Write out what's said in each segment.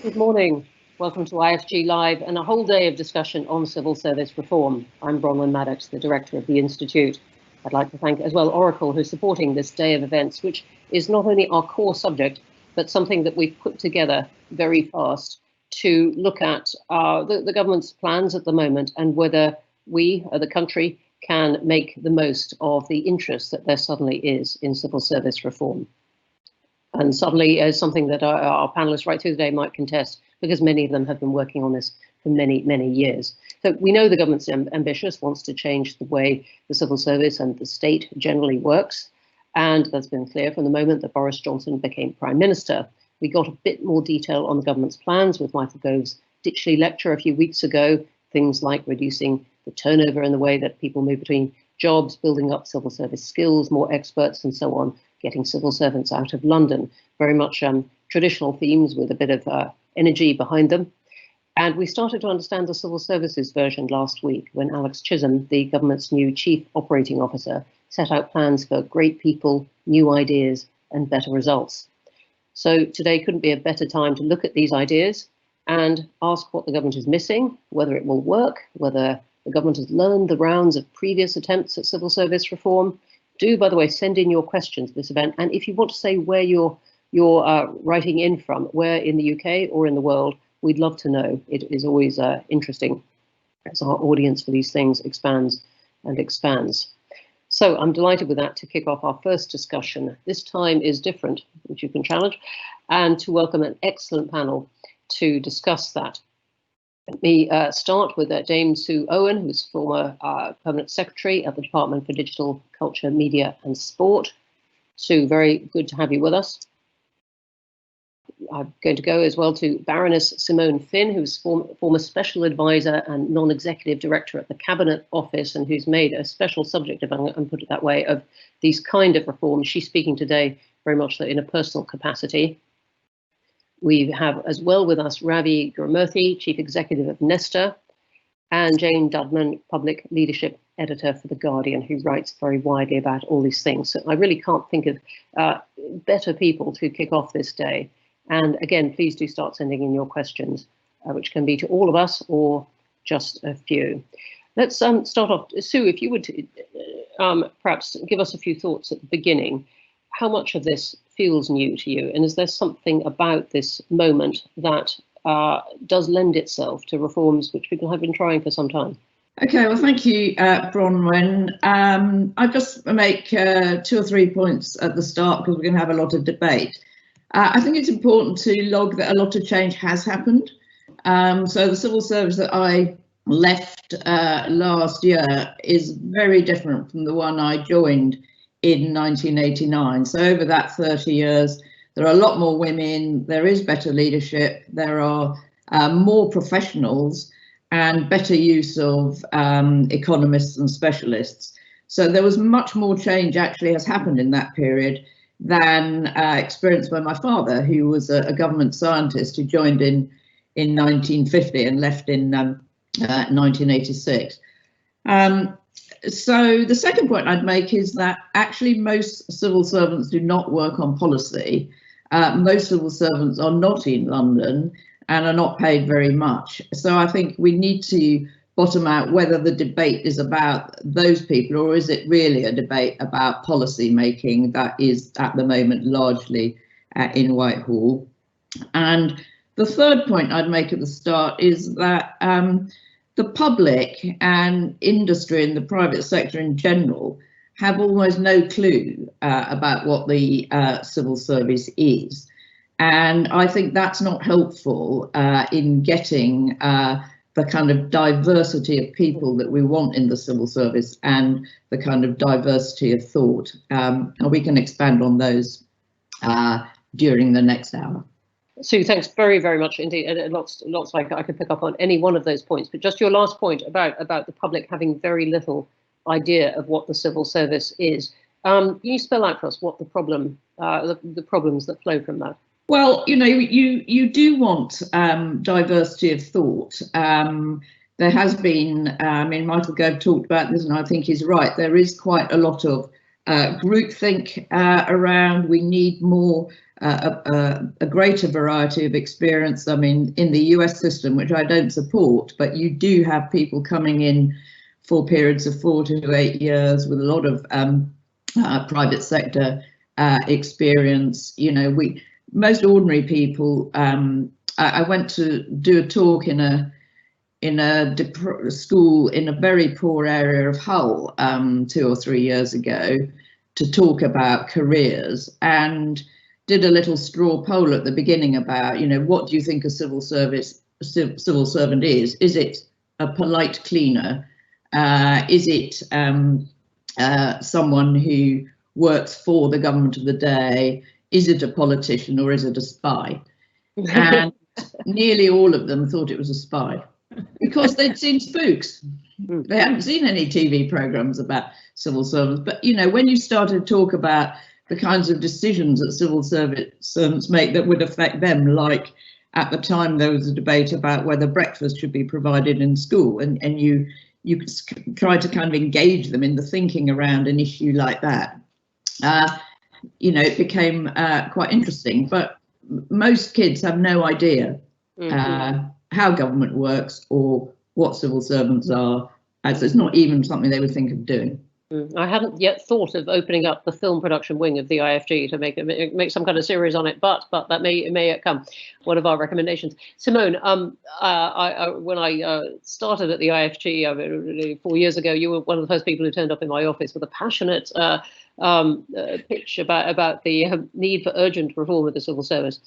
Good morning. Welcome to IFG Live and a whole day of discussion on civil service reform. I'm Bronwen, Maddox, the director of the Institute. I'd like to thank as well Oracle, who's supporting this day of events, which is not only our core subject, but something that we've put together very fast to look at the government's plans at the moment and whether we, the country, can make the most of the interest that there suddenly is in civil service reform. And suddenly is something that our panelists right through the day might contest, because many of them have been working on this for many, many years. So we know the government's ambitious, wants to change the way the civil service and the state generally works. And that's been clear from the moment that Boris Johnson became Prime Minister. We got a bit more detail on the government's plans with Michael Gove's Ditchley lecture a few weeks ago, things like reducing the turnover in the way that people move between jobs, building up civil service skills, more experts and so on, getting civil servants out of London. Very much traditional themes with a bit of energy behind them. And we started to understand the civil services version last week when Alex Chisholm, the government's new chief operating officer, set out plans for great people, new ideas and better results. So today couldn't be a better time to look at these ideas and ask what the government is missing, whether it will work, whether the government has learned the rounds of previous attempts at civil service reform. Do, by the way, send in your questions to this event. And if you want to say where you're writing in from, where in the UK or in the world, we'd love to know. It is always interesting as our audience for these things expands and expands. So I'm delighted with that to kick off our first discussion. This time is different, which you can challenge, and to welcome an excellent panel to discuss that. Let me start with Dame Sue Owen, who's former Permanent Secretary at the Department for Digital, Culture, Media and Sport. Sue, very good to have you with us. I'm going to go as well to Baroness Simone Finn, who's former Special Advisor and Non-Executive Director at the Cabinet Office and who's made a special subject, if I can put it that way, of these kind of reforms. She's speaking today very much in a personal capacity. We have as well with us Ravi Gurumurthy, Chief Executive of Nesta, and Jane Dudman, Public Leadership Editor for The Guardian, who writes very widely about all these things. So I really can't think of better people to kick off this day. And again, please do start sending in your questions, which can be to all of us or just a few. Let's start off. Sue, if you would perhaps give us a few thoughts at the beginning. How much of this feels new to you? And is there something about this moment that does lend itself to reforms which people have been trying for some time? Okay, well, thank you, Bronwen. I'll just make 2 or 3 points at the start because we're going to have a lot of debate. I think it's important to log that a lot of change has happened. So the civil service that I left last year is very different from the one I joined in 1989. So over that 30 years, there are a lot more women, there is better leadership, there are more professionals and better use of economists and specialists. So there was much more change actually has happened in that period than experienced by my father, who was a government scientist who joined in 1950 and left in 1986. So the second point I'd make is that actually most civil servants do not work on policy. Most civil servants are not in London and are not paid very much. So I think we need to bottom out whether the debate is about those people or is it really a debate about policy making that is at the moment largely in Whitehall. And the third point I'd make at the start is that the public and industry and the private sector in general have almost no clue about what the civil service is. And I think that's not helpful in getting the kind of diversity of people that we want in the civil service and the kind of diversity of thought. And we can expand on those during the next hour. Sue, thanks very, very much indeed. Lots I could pick up on any one of those points, but just your last point about the public having very little idea of what the civil service is. Can you spell out for us what the problems that flow from that? Well, you know, you do want diversity of thought. There has been, I mean, Michael Gove talked about this, and I think he's right. There is quite a lot of groupthink around. We need more a greater variety of experience. I mean, in the US system, which I don't support, but you do have people coming in for periods of 4 to 8 years with a lot of private sector experience. You know, most ordinary people. I went to do a talk in a school in a very poor area of Hull 2 or 3 years ago to talk about careers, and did a little straw poll at the beginning about, you know, what do you think a civil servant is? Is it a polite cleaner? Is it someone who works for the government of the day? Is it a politician, or is it a spy? And nearly all of them thought it was a spy, because they'd seen Spooks. They hadn't seen any TV programs about civil servants. But, you know, when you started to talk about the kinds of decisions that civil servants make that would affect them, like at the time there was a debate about whether breakfast should be provided in school, and you try to kind of engage them in the thinking around an issue like that, you know, it became quite interesting. But most kids have no idea how government works or what civil servants are, as it's not even something they would think of doing. I hadn't yet thought of opening up the film production wing of the IFG to make some kind of series on it, but that may come. One of our recommendations. Simone, when I started at the IFG 4 years ago, you were one of the first people who turned up in my office with a passionate pitch about the need for urgent reform of the civil service.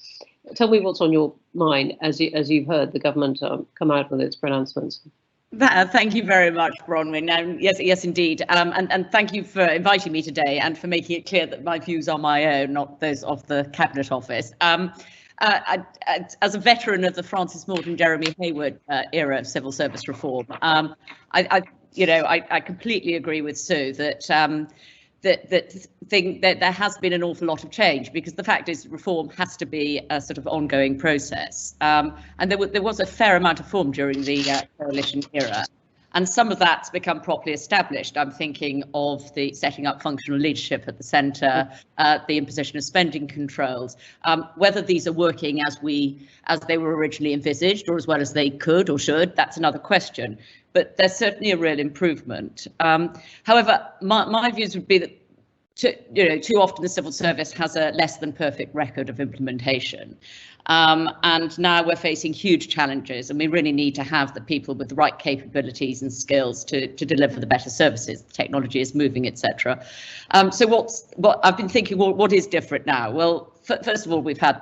Tell me what's on your mind as you've heard the government come out with its pronouncements. Thank you very much, Bronwen. Yes, indeed. And thank you for inviting me today and for making it clear that my views are my own, not those of the Cabinet Office. As a veteran of the Francis Maude, Jeremy Hayward era of civil service reform, I completely agree with Sue that that there has been an awful lot of change, because the fact is reform has to be a sort of ongoing process, and there was a fair amount of reform during the coalition era, and some of that's become properly established. I'm thinking of the setting up functional leadership at the centre, the imposition of spending controls. Whether these are working as they were originally envisaged, or as well as they could or should, that's another question. But there's certainly a real improvement. However, my views would be that too often the civil service has a less than perfect record of implementation. And now we're facing huge challenges, and we really need to have the people with the right capabilities and skills to deliver the better services. The technology is moving, etc. So what I've been thinking, well, what is different now? Well, first of all, we have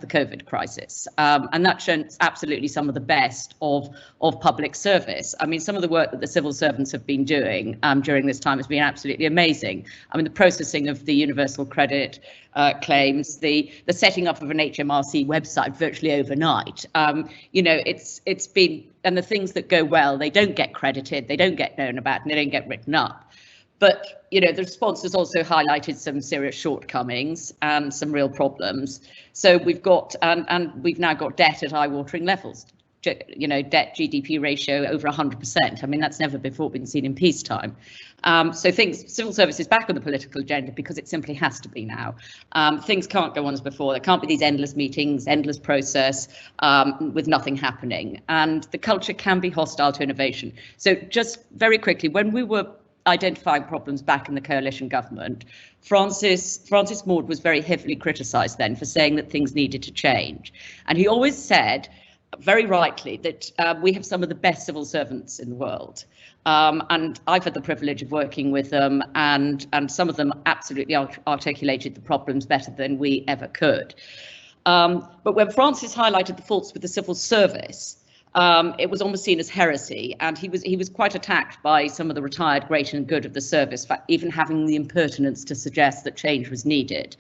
the COVID crisis, and that shows absolutely some of the best of public service. I mean, some of the work that the civil servants have been doing during this time has been absolutely amazing. I mean, the processing of the universal credit claims, the setting up of an HMRC website virtually overnight. It's been, and the things that go well, they don't get credited, they don't get known about, and they don't get written up. But, the response has also highlighted some serious shortcomings and some real problems. So we've got, and we've now got debt at eye-watering levels. Debt GDP ratio over 100%. I mean, that's never before been seen in peacetime. So civil service is back on the political agenda because it simply has to be now. Things can't go on as before. There can't be these endless meetings, endless process with nothing happening. And the culture can be hostile to innovation. So just very quickly, when we were identifying problems back in the coalition government, Francis Maude was very heavily criticised then for saying that things needed to change. And he always said, very rightly, that we have some of the best civil servants in the world. And I've had the privilege of working with them, and some of them absolutely articulated the problems better than we ever could. But when Francis highlighted the faults with the civil service, it was almost seen as heresy, and he was quite attacked by some of the retired great and good of the service for even having the impertinence to suggest that change was needed.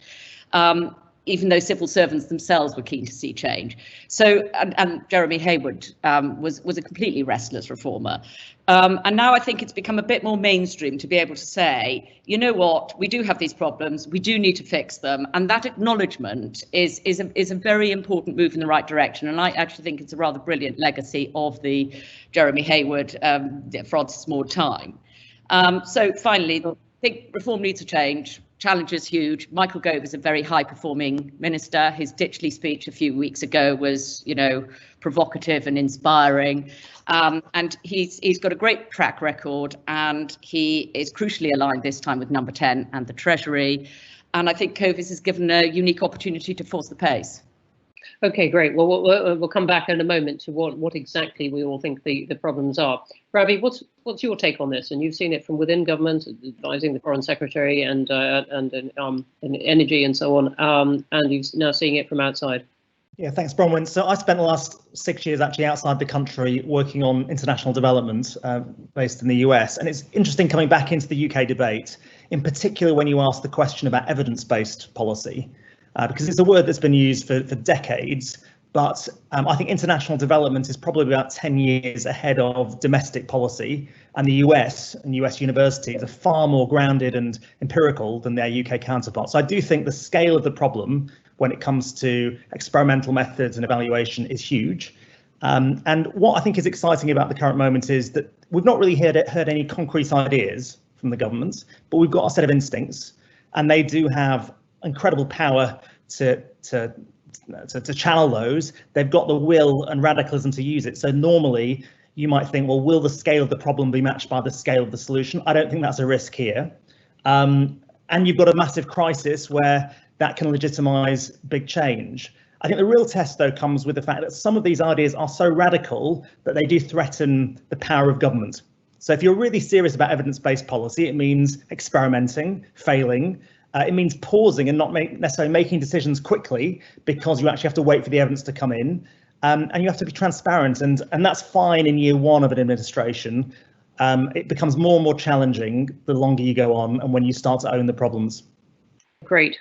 Even though civil servants themselves were keen to see change. So, and Jeremy Hayward was a completely restless reformer. And now I think it's become a bit more mainstream to be able to say, you know what, we do have these problems, we do need to fix them. And that acknowledgement is a very important move in the right direction. And I actually think it's a rather brilliant legacy of the Jeremy Hayward, Francis Maude time. So finally, I think reform needs a change. challenge is huge. Michael Gove is a very high-performing minister. His Ditchley speech a few weeks ago was, provocative and inspiring, and he's got a great track record, and he is crucially aligned this time with Number 10 and the Treasury. And I think Covis is given a unique opportunity to force the pace. Okay, great. Well, we'll come back in a moment to what exactly we all think the problems are. Ravi, what's your take on this? And you've seen it from within government, advising the Foreign Secretary and in energy and so on, and you're now seeing it from outside. Yeah, thanks, Bronwen. So I spent the last 6 years actually outside the country working on international development based in the US. And it's interesting coming back into the UK debate, in particular when you ask the question about evidence-based policy, because it's a word that's been used for decades. But I think international development is probably about 10 years ahead of domestic policy. And the US and US universities are far more grounded and empirical than their UK counterparts. So I do think the scale of the problem when it comes to experimental methods and evaluation is huge. And what I think is exciting about the current moment is that we've not really heard any concrete ideas from the government, but we've got a set of instincts, and they do have incredible power to channel those. They've got the will and radicalism to use it. So normally you might think, well, will the scale of the problem be matched by the scale of the solution? I don't think that's a risk here. And you've got a massive crisis where that can legitimise big change. I think the real test, though, comes with the fact that some of these ideas are so radical that they do threaten the power of government. So if you're really serious about evidence-based policy, it means experimenting, failing. It means pausing and not necessarily making decisions quickly, because you actually have to wait for the evidence to come in, and you have to be transparent. And that's fine in year one of an administration. It becomes more and more challenging the longer you go on and when you start to own the problems. Great.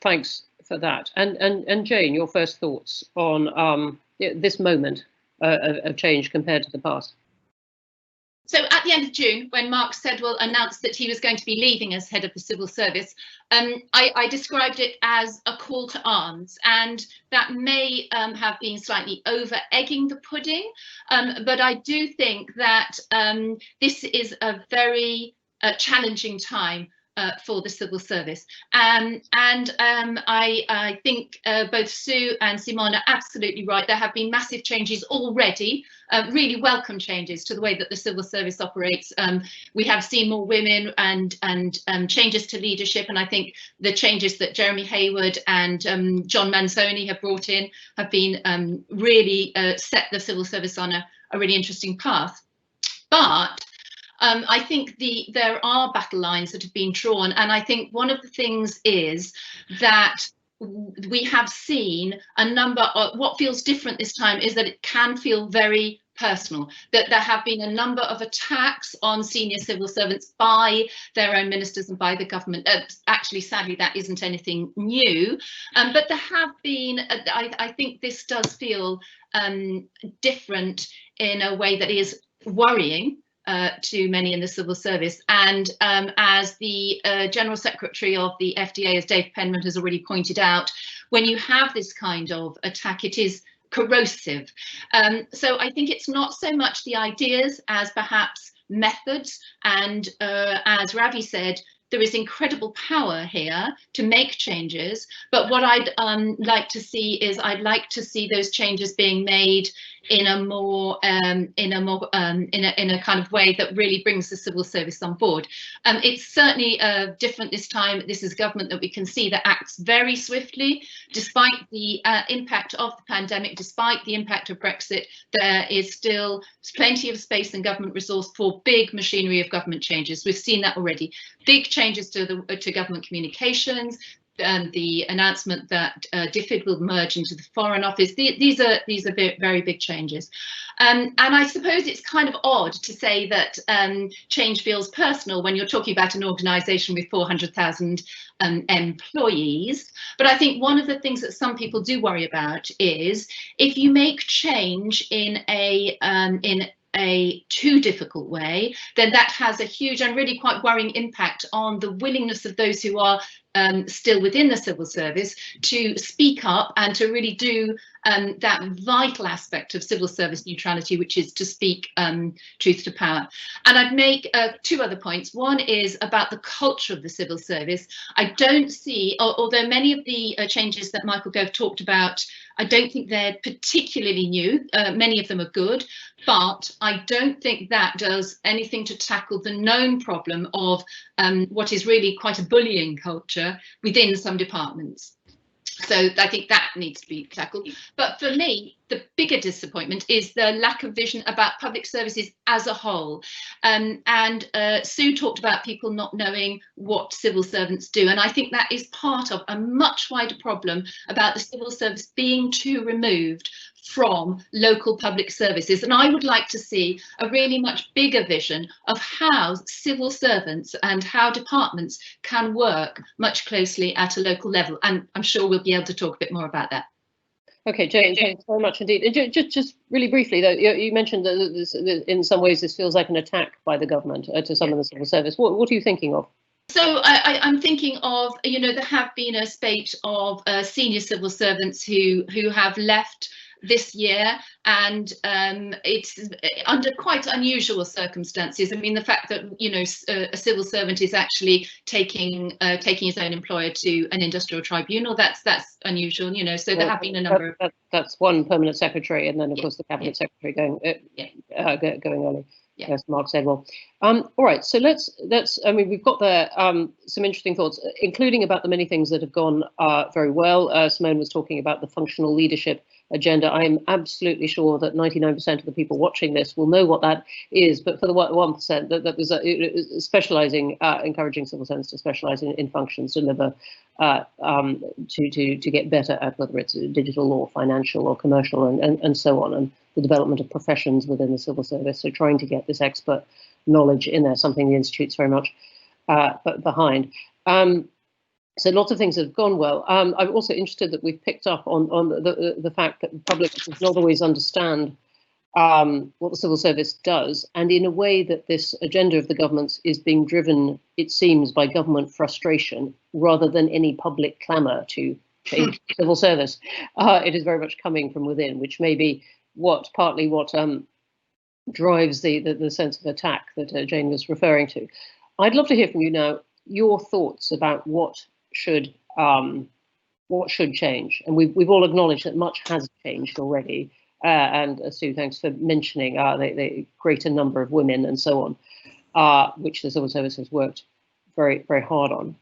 Thanks for that. And Jane, your first thoughts on this moment of change compared to the past? So at the end of June, when Mark Sedwill announced that he was going to be leaving as head of the civil service, I described it as a call to arms, and that may have been slightly over egging the pudding, but I do think that this is a very challenging time for the civil service, and I think both Sue and Simone are absolutely right. There have been massive changes already, really welcome changes to the way that the civil service operates. We have seen more women and changes to leadership, and I think the changes that Jeremy Hayward and John Manzoni have brought in have been really set the civil service on a really interesting path. But I think there are battle lines that have been drawn, and I think one of the things is that we have seen a number of, what feels different this time is that it can feel very personal, that there have been a number of attacks on senior civil servants by their own ministers and by the government. Actually, sadly, that isn't anything new, but there have been, I think this does feel different in a way that is worrying to many in the civil service. And as the General Secretary of the FDA, as Dave Penman has already pointed out, when you have this kind of attack, it is corrosive. So I think it's not so much the ideas as perhaps methods. And as Ravi said, there is incredible power here to make changes. But what I'd like to see is I'd like to see those changes being made in a more in a kind of way that really brings the civil service on board. It's certainly different this time. This is government that we can see that acts very swiftly, despite the impact of the pandemic, despite the impact of Brexit. There is still plenty of space and government resource for big machinery of government changes. We've seen that already. Big changes to government communications. The announcement that DFID will merge into the Foreign Office. These are very big changes, and I suppose it's kind of odd to say that change feels personal when you're talking about an organisation with 400,000 employees. But I think one of the things that some people do worry about is if you make change in a too difficult way, then that has a huge and really quite worrying impact on the willingness of those who are still within the civil service to speak up and to really do that vital aspect of civil service neutrality, which is to speak truth to power. And I'd make 2 other points. One is about the culture of the civil service. I don't see, although many of the changes that Michael Gove talked about, I don't think they're particularly new. Many of them are good, but I don't think that does anything to tackle the known problem of what is really quite a bullying culture within some departments. So I think that needs to be tackled. But for me, the bigger disappointment is the lack of vision about public services as a whole. Sue talked about people not knowing what civil servants do. And I think that is part of a much wider problem about the civil service being too removed from local public services. And I would like to see a really much bigger vision of how civil servants and how departments can work much closely at a local level. And I'm sure we'll be able to talk a bit more about that. Okay, Jane, thanks very much indeed. Just really briefly, though, you mentioned that in some ways this feels like an attack by the government to some of the civil service. What are you thinking of? So I'm thinking of, there have been a spate of senior civil servants who have left this year, and it's under quite unusual circumstances. I mean, the fact that a civil servant is actually taking his own employer to an industrial tribunal, that's unusual. So there have been a number of that's one permanent secretary, and then of course the cabinet secretary going early. Yeah. As Mark said. Well, all right. So let's. I mean, we've got there some interesting thoughts, including about the many things that have gone very well. Simone was talking about the functional leadership agenda. I'm absolutely sure that 99% of the people watching this will know what that is. But for the 1%, that was specialising, encouraging civil servants to specialise in functions, deliver to get better at whether it's digital or financial or commercial and so on, and the development of professions within the civil service. So trying to get this expert knowledge in there, something the Institute's very much behind. So lots of things have gone well. I'm also interested that we've picked up on the fact that the public does not always understand what the civil service does, and in a way that this agenda of the government's is being driven, it seems, by government frustration rather than any public clamour to change civil service. It is very much coming from within, which may be partly what drives the sense of attack that Jane was referring to. I'd love to hear from you now your thoughts about what should change, and we've all acknowledged that much has changed already. And Sue, thanks for mentioning the greater number of women and so on, which the civil service has worked very, very hard on.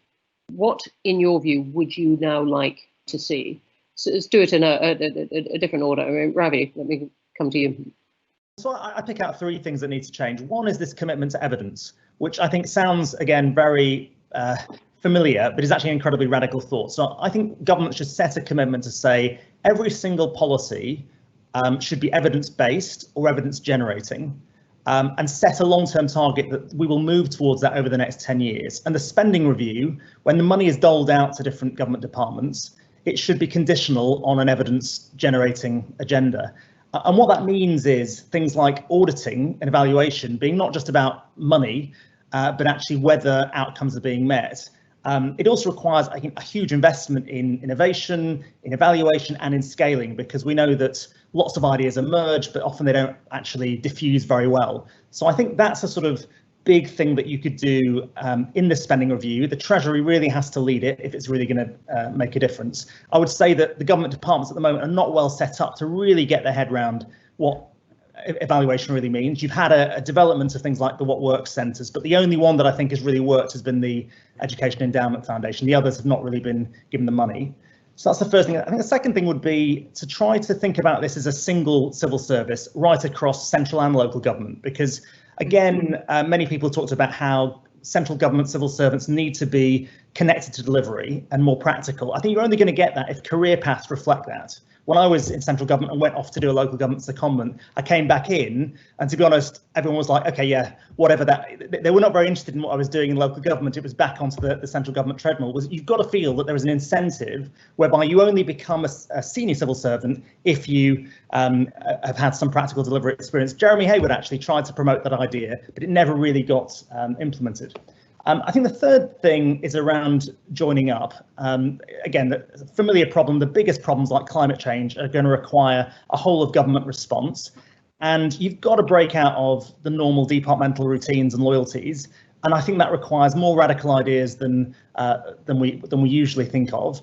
What, in your view, would you now like to see? So let's do it in a different order. I mean, Ravi, let me come to you. So I pick out 3 things that need to change. One is this commitment to evidence, which I think sounds, again, very familiar, but is actually an incredibly radical thought. So I think government should set a commitment to say every single policy should be evidence-based or evidence-generating, and set a long-term target that we will move towards that over the next 10 years. And the spending review, when the money is doled out to different government departments, it should be conditional on an evidence-generating agenda. And what that means is things like auditing and evaluation being not just about money, but actually whether outcomes are being met. It also requires, I think, a huge investment in innovation, in evaluation and in scaling, because we know that lots of ideas emerge, but often they don't actually diffuse very well. So I think that's a sort of big thing that you could do in the spending review. The Treasury really has to lead it if it's really going to make a difference. I would say that the government departments at the moment are not well set up to really get their head around what evaluation really means. You've had a development of things like the What Works centres, but the only one that I think has really worked has been the Education Endowment Foundation. The others have not really been given the money. So that's the first thing. I think the second thing would be to try to think about this as a single civil service right across central and local government, because again, many people talked about how central government civil servants need to be connected to delivery and more practical. I think you're only going to get that if career paths reflect that. When I was in central government and went off to do a local government secondment, I came back in, and to be honest, everyone was like, okay, yeah, whatever that. They were not very interested in what I was doing in local government. It was back onto the central government treadmill. You've got to feel that there is an incentive whereby you only become a senior civil servant if you have had some practical delivery experience. Jeremy Hayward actually tried to promote that idea, but it never really got implemented. I think the third thing is around joining up. Again, the familiar problem, the biggest problems like climate change are going to require a whole of government response. And you've got to break out of the normal departmental routines and loyalties. And I think that requires more radical ideas than we usually think of.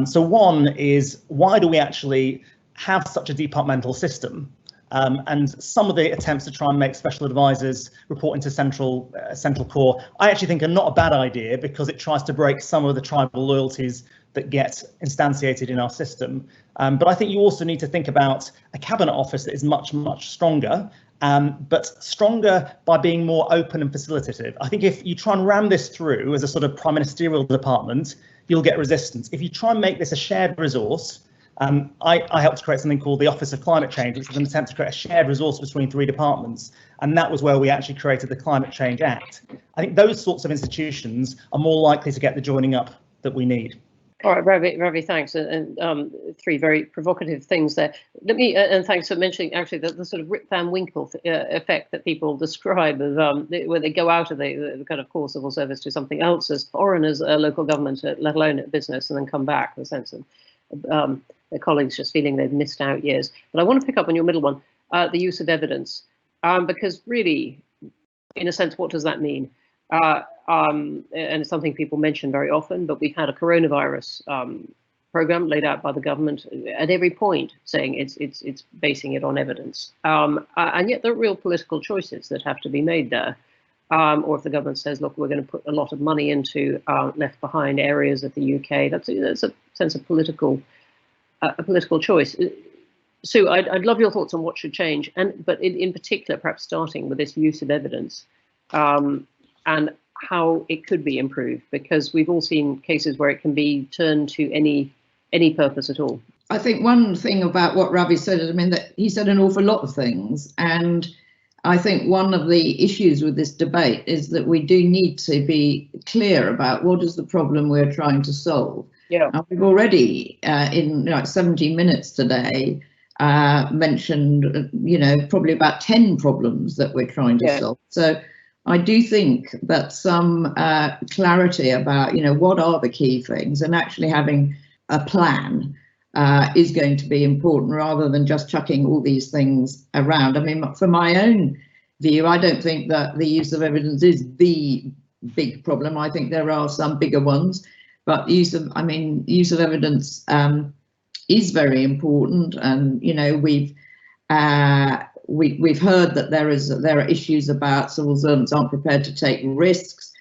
So one is, why do we actually have such a departmental system? And some of the attempts to try and make special advisors report into central core, I actually think are not a bad idea, because it tries to break some of the tribal loyalties that get instantiated in our system. But I think you also need to think about a cabinet office that is much, much stronger, but stronger by being more open and facilitative. I think if you try and ram this through as a sort of prime ministerial department, you'll get resistance. If you try and make this a shared resource, I helped create something called the Office of Climate Change, which was an attempt to create a shared resource between 3 departments. And that was where we actually created the Climate Change Act. I think those sorts of institutions are more likely to get the joining up that we need. All right, Ravi, thanks. And 3 very provocative things there. Let me, and thanks for mentioning actually the sort of Rip Van Winkle effect that people describe of where they go out of the kind of core civil service to something else as foreign as a local government, let alone a business, and then come back, the sense of their colleagues just feeling they've missed out years. But I want to pick up on your middle one, the use of evidence, because really, in a sense, what does that mean? And it's something people mention very often, but we've had a coronavirus program laid out by the government at every point, saying it's basing it on evidence. And yet there are real political choices that have to be made there. Or if the government says, look, we're going to put a lot of money into left behind areas of the UK, that's a sense of political choice. Sue, I'd love your thoughts on what should change, but in particular, perhaps starting with this use of evidence and how it could be improved, because we've all seen cases where it can be turned to any purpose at all. I think one thing about what Ravi said, I mean, that he said an awful lot of things, and I think one of the issues with this debate is that we do need to be clear about what is the problem we're trying to solve. Yeah. And we've already, in like 70 minutes today, mentioned, probably about 10 problems that we're trying to solve. So I do think that some clarity about, what are the key things, and actually having a plan is going to be important, rather than just chucking all these things around. I mean, for my own view, I don't think that the use of evidence is the big problem. I think there are some bigger ones, but use of evidence is very important. And we've heard that there are issues about civil servants aren't prepared to take risks.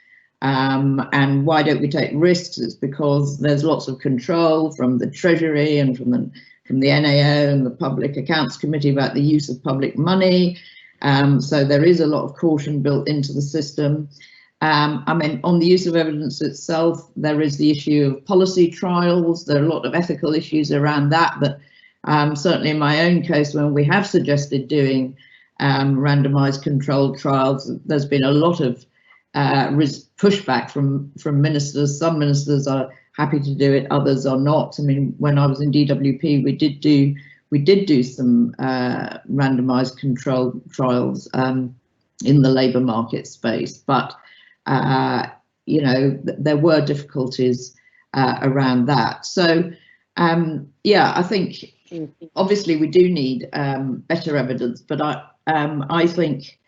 And why don't we take risks? It's because there's lots of control from the Treasury and from the NAO and the Public Accounts Committee about the use of public money. So there is a lot of caution built into the system. I mean, on the use of evidence itself, there is the issue of policy trials. There are a lot of ethical issues around that. But certainly in my own case, when we have suggested doing randomised controlled trials, there's been a lot of pushback from ministers. Some ministers are happy to do it, others are not. I mean, when I was in DWP, we did do some randomised controlled trials in the labour market space, but there were difficulties around that. So I think obviously we do need better evidence, but I think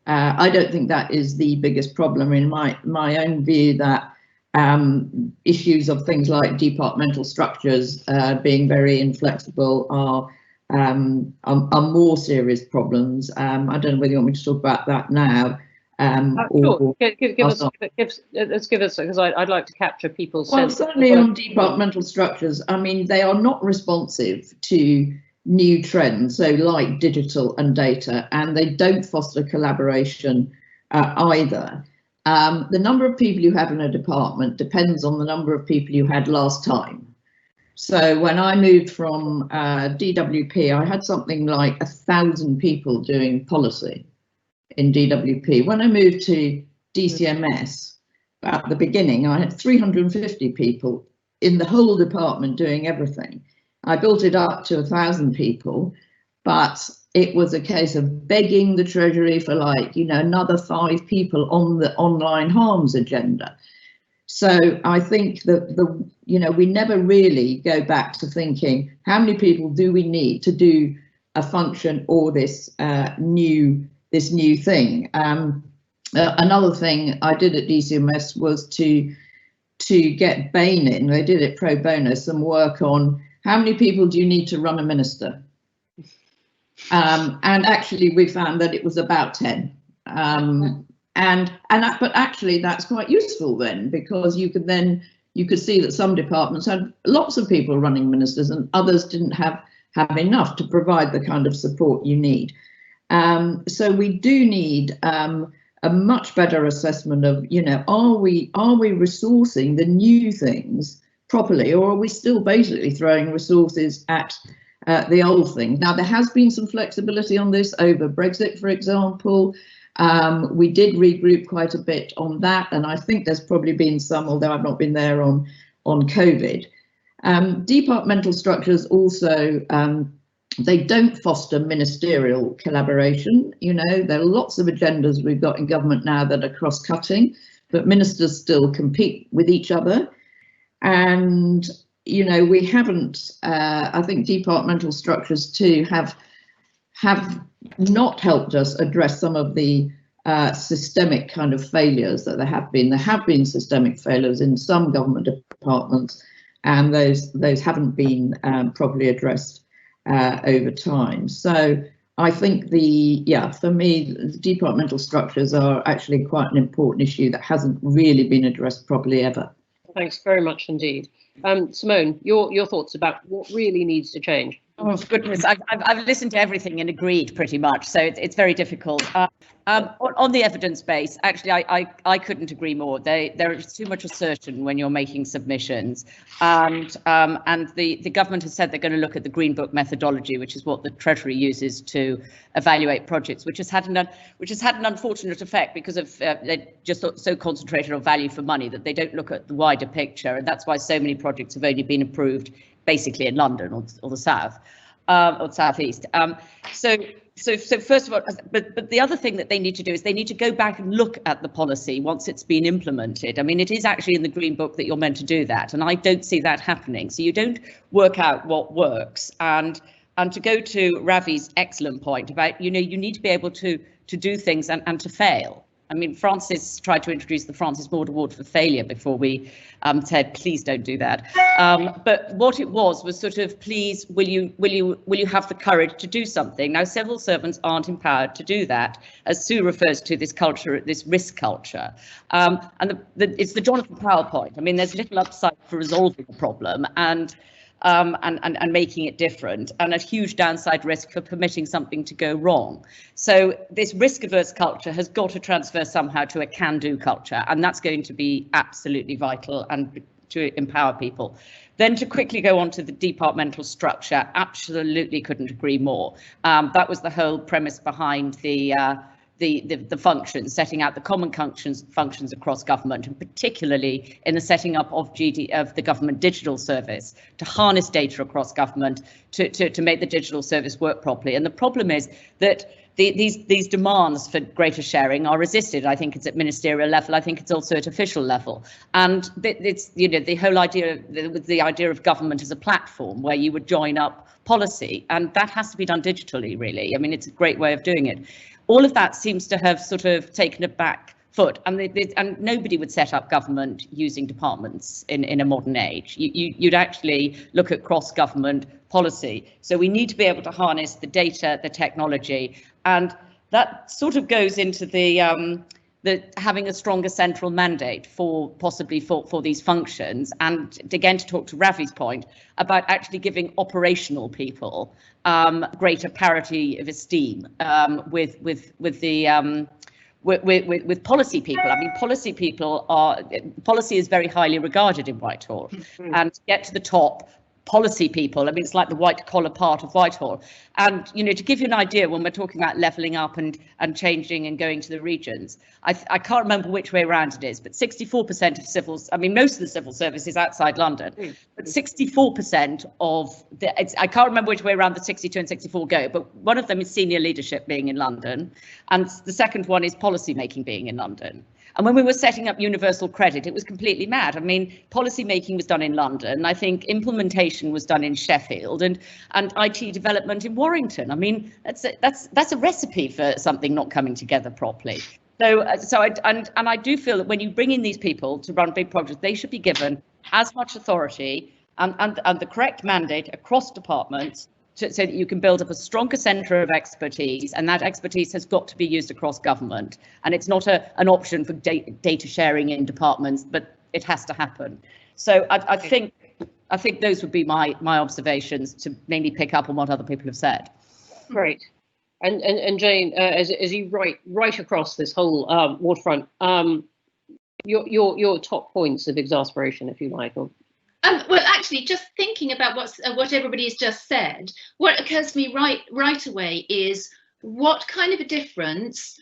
I don't think that is the biggest problem. In my own view, that issues of things like departmental structures being very inflexible are more serious problems. I don't know whether you want me to talk about that now. Sure. Let's give us, because I'd like to capture people's sense. Certainly on departmental structures, I mean, they are not responsive to new trends, so like digital and data, and they don't foster collaboration either. The number of people you have in a department depends on the number of people you had last time. So when I moved from DWP, I had something like 1,000 people doing policy in DWP. When I moved to DCMS, at the beginning, I had 350 people in the whole department doing everything. I built it up to 1,000 people, but it was a case of begging the Treasury for, like, you know, another 5 people on the online harms agenda. So I think that you know, we never really go back to thinking, how many people do we need to do a function or this new thing? Another thing I did at DCMS was to get Bain in. They did it pro bono, some work on how many people do you need to run a minister. And actually we found that it was about 10. But actually that's quite useful then, because you could see that some departments had lots of people running ministers and others didn't have enough to provide the kind of support you need. So we do need a much better assessment of, you know, are we resourcing the new things properly, or are we still basically throwing resources at the old things? Now, there has been some flexibility on this over Brexit, for example. We did regroup quite a bit on that, and I think there's probably been some, although I've not been there on COVID. Departmental structures also, they don't foster ministerial collaboration. You know, there are lots of agendas we've got in government now that are cross-cutting, but ministers still compete with each other. And, you know, we haven't, I think departmental structures too have not helped us address some of the systemic kind of failures that there have been. There have been systemic failures in some government departments, and those haven't been properly addressed over time. So I think for me, the departmental structures are actually quite an important issue that hasn't really been addressed properly ever. Thanks very much indeed. Simone, your thoughts about what really needs to change? Oh goodness, I've listened to everything and agreed pretty much, so it's very difficult. On the evidence base, actually, I couldn't agree more. There is too much assertion when you're making submissions, and the government has said they're going to look at the Green Book methodology, which is what the Treasury uses to evaluate projects, which has had an unfortunate effect because of they're just so concentrated on value for money that they don't look at the wider picture, and that's why so many projects have only been approved basically in London or the south or southeast. So first of all, but the other thing that they need to do is they need to go back and look at the policy once it's been implemented. I mean, it is actually in the Green Book that you're meant to do that, and I don't see that happening. So you don't work out what works, and to go to Ravi's excellent point about, you know, you need to be able to do things and to fail. I mean, Francis tried to introduce the Francis Maud Award for failure before we said, please don't do that. But what it was sort of, please, will you have the courage to do something? Now, civil servants aren't empowered to do that, as Sue refers to this culture, this risk culture. And it's the Jonathan Powell point. I mean, there's little upside for resolving the problem and making it different, and a huge downside risk for permitting something to go wrong. So this risk-averse culture has got to transfer somehow to a can-do culture, and that's going to be absolutely vital and to empower people. Then to quickly go on to the departmental structure, absolutely couldn't agree more. That was the whole premise behind the functions, setting out the common functions across government, and particularly in the setting up of the government digital service, to harness data across government to make the digital service work properly. And the problem is that these demands for greater sharing are resisted. I think it's at ministerial level. I think it's also at official level. And it's, you know, the whole idea, the idea of government as a platform where you would join up policy, and that has to be done digitally, really. I mean, it's a great way of doing it. All of that seems to have sort of taken a back foot, and nobody would set up government using departments in a modern age. You'd actually look at cross-government policy. So we need to be able to harness the data, the technology, and that sort of goes into the having a stronger central mandate for these functions, and again to talk to Ravi's point about actually giving operational people greater parity of esteem with policy people. I mean, policy is very highly regarded in Whitehall, and to get to the top, policy people. I mean, it's like the white collar part of Whitehall. And, you know, to give you an idea, when we're talking about levelling up and changing and going to the regions, I can't remember which way around it is, but 64% of civils, I mean, most of the civil service is outside London, but 64% of I can't remember which way around the 62 and 64 go, but one of them is senior leadership being in London, and the second one is policy making being in London. And when we were setting up universal credit, it was completely mad. I mean, policy making was done in London. I think implementation was done in Sheffield, and IT development in Warrington. I mean, that's a recipe for something not coming together properly. So I do feel that when you bring in these people to run big projects, they should be given as much authority and the correct mandate across departments, so that you can build up a stronger centre of expertise, and that expertise has got to be used across government. And it's not an option for data sharing in departments, but it has to happen. So I think those would be my observations, to mainly pick up on what other people have said. Great. And Jane, as you right across this whole waterfront, your top points of exasperation, if you like, or well, actually, just thinking about what everybody has just said, what occurs to me right away is what kind of a difference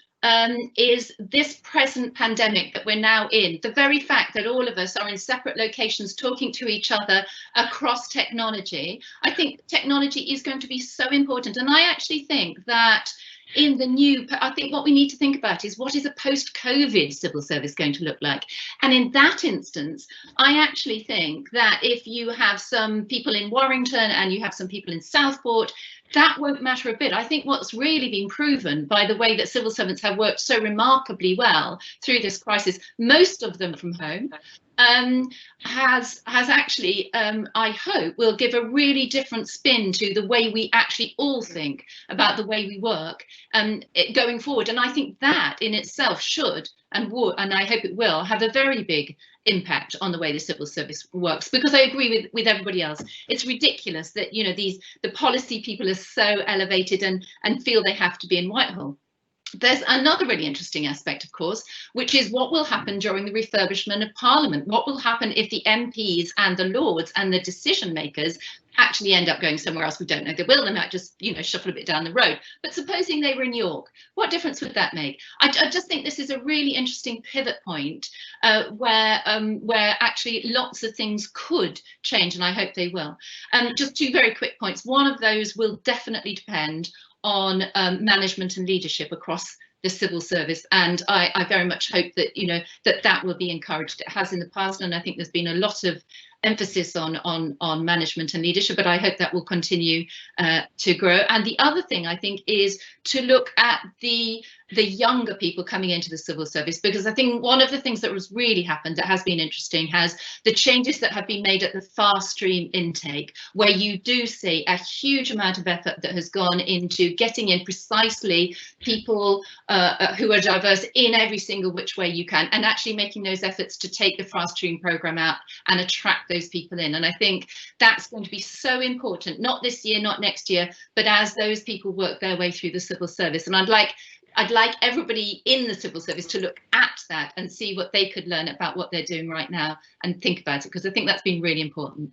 is this present pandemic that we're now in. The very fact that all of us are in separate locations talking to each other across technology. I think technology is going to be so important, and I actually think that in the new, I think what we need to think about is, what is a post-COVID civil service going to look like? And in that instance, I actually think that if you have some people in Warrington and you have some people in Southport, that won't matter a bit. I think what's really been proven by the way that civil servants have worked so remarkably well through this crisis, most of them from home, has actually, I hope, will give a really different spin to the way we actually all think about the way we work going forward. And I think that in itself should and would, and I hope it will, have a very big impact on the way the civil service works, because I agree with everybody else. It's ridiculous that, you know, the policy people are so elevated and feel they have to be in Whitehall. There's another really interesting aspect, of course, which is what will happen during the refurbishment of Parliament. What will happen if the MPs and the Lords and the decision makers actually end up going somewhere else? We don't know. They will. They might just, you know, shuffle a bit down the road. But supposing they were in York, what difference would that make? I just think this is a really interesting pivot point where actually lots of things could change, and I hope they will. Just two very quick points. One of those will definitely depend on management and leadership across the civil service, and I very much hope that, you know, that will be encouraged. It has in the past, and I think there's been a lot of emphasis on management and leadership, but I hope that will continue to grow. And the other thing, I think, is to look at the younger people coming into the civil service, because I think one of the things that has really happened that has been interesting has the changes that have been made at the fast stream intake, where you do see a huge amount of effort that has gone into getting in precisely people who are diverse in every single which way you can, and actually making those efforts to take the fast stream programme out and attract those people in. And I think that's going to be so important, not this year, not next year, but as those people work their way through the civil service. And I'd like everybody in the civil service to look at that and see what they could learn about what they're doing right now and think about it, because I think that's been really important.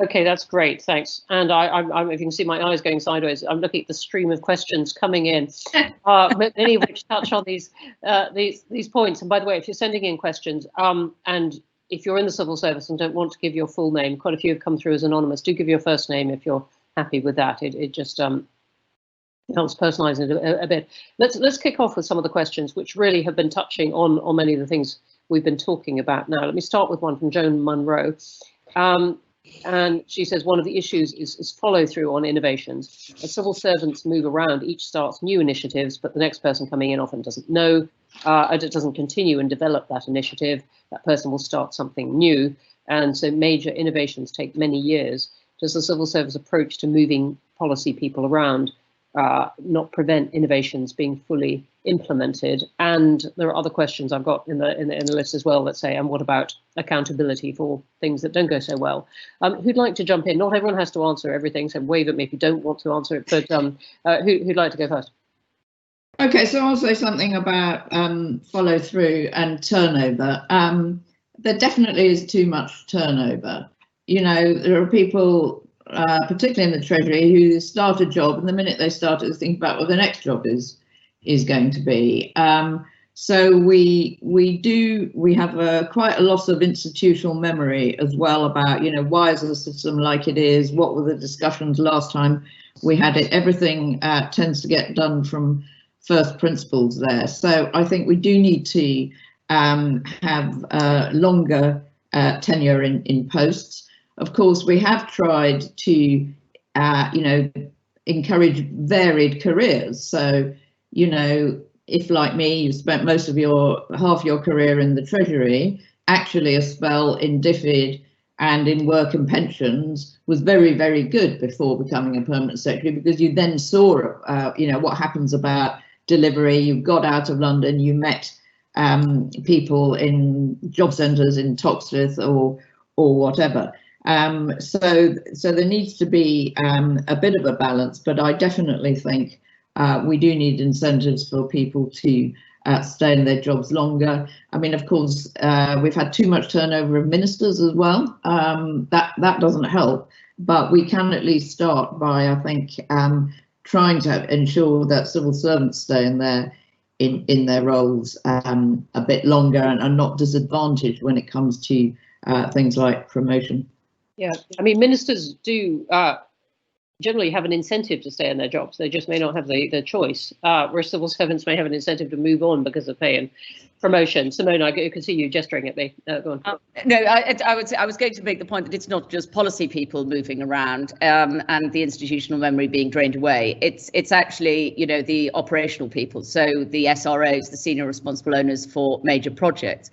Okay, that's great, thanks. And I'm, if you can see my eyes going sideways, I'm looking at the stream of questions coming in, many of which touch on these points. And by the way, if you're sending in questions, and if you're in the civil service and don't want to give your full name, quite a few have come through as anonymous, do give your first name if you're happy with that. It just helps personalise it a bit. Let's kick off with some of the questions which really have been touching on many of the things we've been talking about now. Let me start with one from Joan Munro. And she says one of the issues is follow through on innovations. As civil servants move around, each starts new initiatives, but the next person coming in often doesn't know, it doesn't continue and develop that initiative. That person will start something new. And so major innovations take many years. Does the civil service approach to moving policy people around not prevent innovations being fully implemented? And there are other questions I've got in the list as well that say, and what about accountability for things that don't go so well? Who'd like to jump in? Not everyone has to answer everything, so wave at me if you don't want to answer it, but who'd like to go first? Okay, so I'll say something about follow through and turnover. There definitely is too much turnover. You know, there are people particularly in the Treasury, who start a job and the minute they start it, think about what the next job is going to be. So we have quite a loss of institutional memory as well about, you know, why is the system like it is? What were the discussions last time we had it? Everything tends to get done from first principles there. So I think we do need to have longer tenure in posts. Of course, we have tried to, you know, encourage varied careers. So, you know, if like me, you spent most of half your career in the Treasury, actually a spell in DFID and in work and pensions was very, very good before becoming a permanent secretary, because you then saw, you know, what happens about delivery. You got out of London, you met people in job centres in Toxteth or whatever. So there needs to be a bit of a balance, but I definitely think we do need incentives for people to stay in their jobs longer. I mean, of course, we've had too much turnover of ministers as well. That doesn't help, but we can at least start by, I think, trying to ensure that civil servants stay in their roles a bit longer and are not disadvantaged when it comes to things like promotion. Yeah, I mean, ministers do generally have an incentive to stay in their jobs. They just may not have the choice, where civil servants may have an incentive to move on because of pay and promotion. Simone, I can see you gesturing at me. Go on. No, I was going to make the point that it's not just policy people moving around and the institutional memory being drained away. It's actually, you know, the operational people. So the SROs, the senior responsible owners for major projects.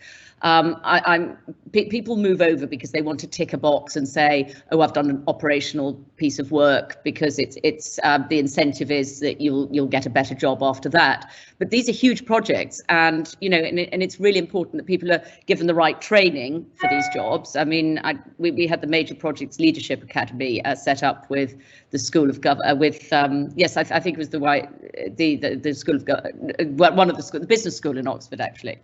People move over because they want to tick a box and say, oh, I've done an operational piece of work, because it's the incentive is that you'll get a better job after that. But these are huge projects, and you know, and it's really important that people are given the right training for these jobs. I mean, we had the Major Projects Leadership Academy set up with the School of yes, I think it was the School of one of the business school in Oxford, actually.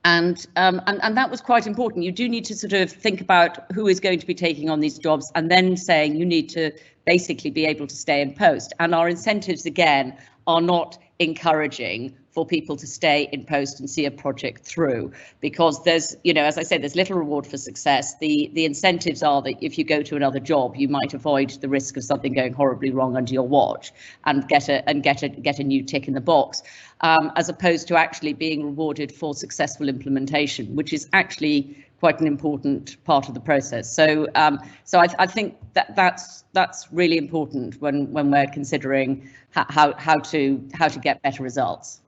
And that was quite important. You do need to sort of think about who is going to be taking on these jobs, and then saying you need to basically be able to stay in post. And our incentives, again, are not encouraging for people to stay in post and see a project through, because there's, you know, as I said, there's little reward for success. The incentives are that if you go to another job, you might avoid the risk of something going horribly wrong under your watch and get a new tick in the box, as opposed to actually being rewarded for successful implementation, which is actually quite an important part of the process. So I think that's really important when we're considering how to get better results.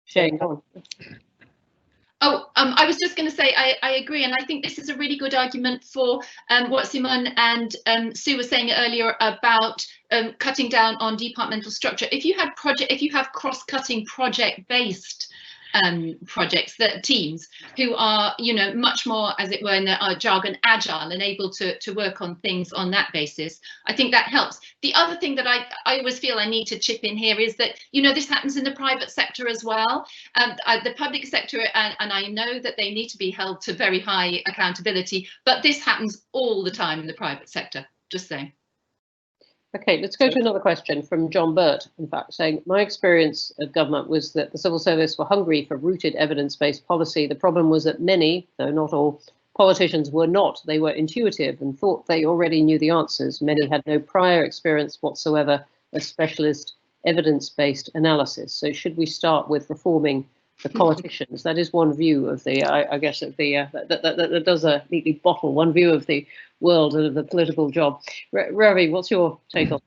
Shane, go on. Oh, I was just going to say I agree, and I think this is a really good argument for what Simone and Sue were saying earlier about cutting down on departmental structure. If you have cross-cutting project-based projects, that teams who are, you know, much more, as it were in their jargon, agile and able to work on things on that basis, I think that helps. The other thing that I always feel I need to chip in here is that, you know, this happens in the private sector as well. The public sector, and I know that they need to be held to very high accountability, but this happens all the time in the private sector, just saying. Okay, let's go to another question from John Burt, in fact, saying, my experience of government was that the civil service were hungry for rooted evidence-based policy. The problem was that many, though not all, politicians were not. They were intuitive and thought they already knew the answers. Many had no prior experience whatsoever of specialist evidence-based analysis. So should we start with reforming the politicians? That is one view of the, I guess, of the that does neatly bottle one view of the world and of the political job. Ravi, what's your take on?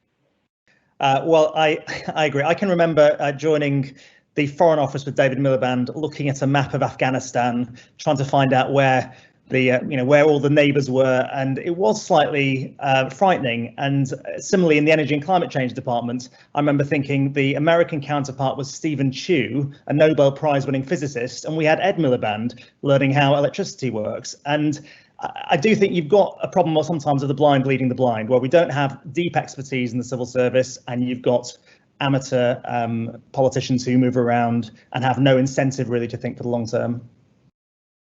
Well, I agree. I can remember joining the Foreign Office with David Miliband, looking at a map of Afghanistan, trying to find out where the where all the neighbours were, and it was slightly frightening. And similarly, in the Energy and Climate Change Department, I remember thinking the American counterpart was Stephen Chu, a Nobel Prize-winning physicist, and we had Ed Miliband learning how electricity works. And I do think you've got a problem sometimes of the blind leading the blind, where we don't have deep expertise in the civil service, and you've got amateur politicians who move around and have no incentive really to think for the long term.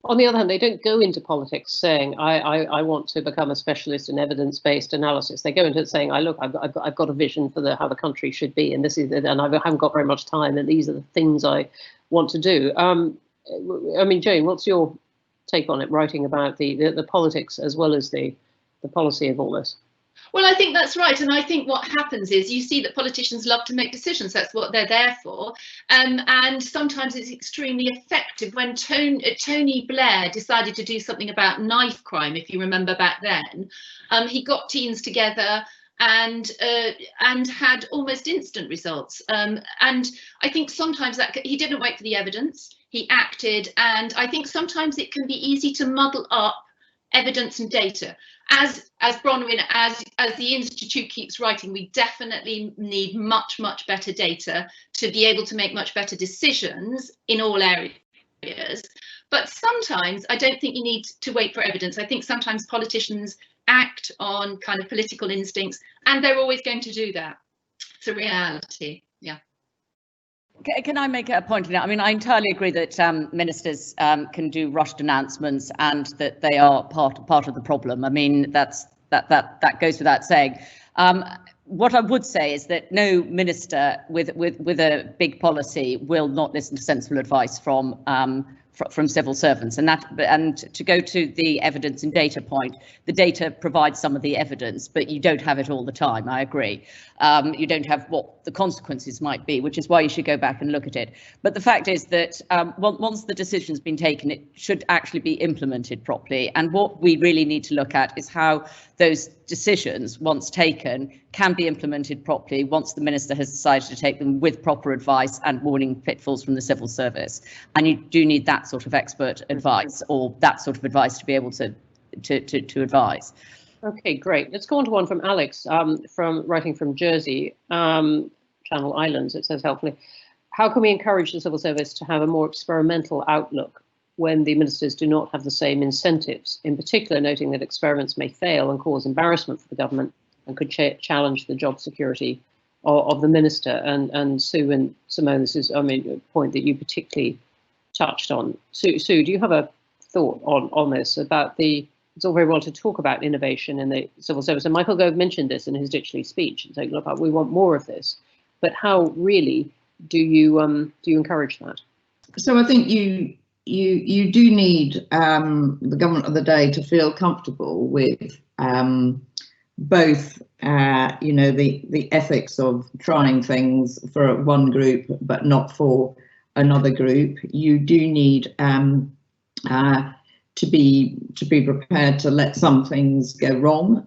On the other hand, they don't go into politics saying, I want to become a specialist in evidence-based analysis. They go into it saying, look, I've got a vision for how the country should be, and this is it, and I haven't got very much time, and these are the things I want to do. I mean, Jane, what's your take on it, writing about the politics as well as the policy of all this? Well, I think that's right. And I think what happens is you see that politicians love to make decisions. That's what they're there for. And sometimes it's extremely effective. When Tony Blair decided to do something about knife crime, if you remember back then, he got teens together and had almost instant results. And I think sometimes that he didn't wait for the evidence, he acted. And I think sometimes it can be easy to muddle up evidence and data. As Bronwen, as the Institute keeps writing, we definitely need much better data to be able to make much better decisions in all areas. But sometimes I don't think you need to wait for evidence. I think sometimes politicians act on kind of political instincts, and they're always going to do that. It's a reality. Yeah. Can I make a point on that? I mean, I entirely agree that ministers can do rushed announcements and that they are part of the problem. I mean, that goes without saying. What I would say is that no minister with a big policy will not listen to sensible advice from civil servants, and to go to the evidence and data point, the data provides some of the evidence, but you don't have it all the time. I agree. You don't have what the consequences might be, which is why you should go back and look at it. But the fact is that once the decision's been taken, it should actually be implemented properly. And what we really need to look at is how those decisions, once taken, can be implemented properly once the minister has decided to take them with proper advice and warning pitfalls from the civil service. And you do need that sort of expert advice, or that sort of advice, to be able to advise. Okay, great. Let's go on to one from Alex, writing from Jersey, Channel Islands. It says helpfully, how can we encourage the civil service to have a more experimental outlook when the ministers do not have the same incentives, in particular noting that experiments may fail and cause embarrassment for the government and could challenge the job security of the minister? And Sue and Simone, this is, I mean, a point that you particularly touched on. Sue, do you have a thought on this about it's all very well to talk about innovation in the civil service, and Michael Gove mentioned this in his Ditchley speech, and saying, look, we want more of this, but how really do you encourage that? So I think you do need the government of the day to feel comfortable with both the ethics of trying things for one group but not for another group. You do need to be prepared to let some things go wrong.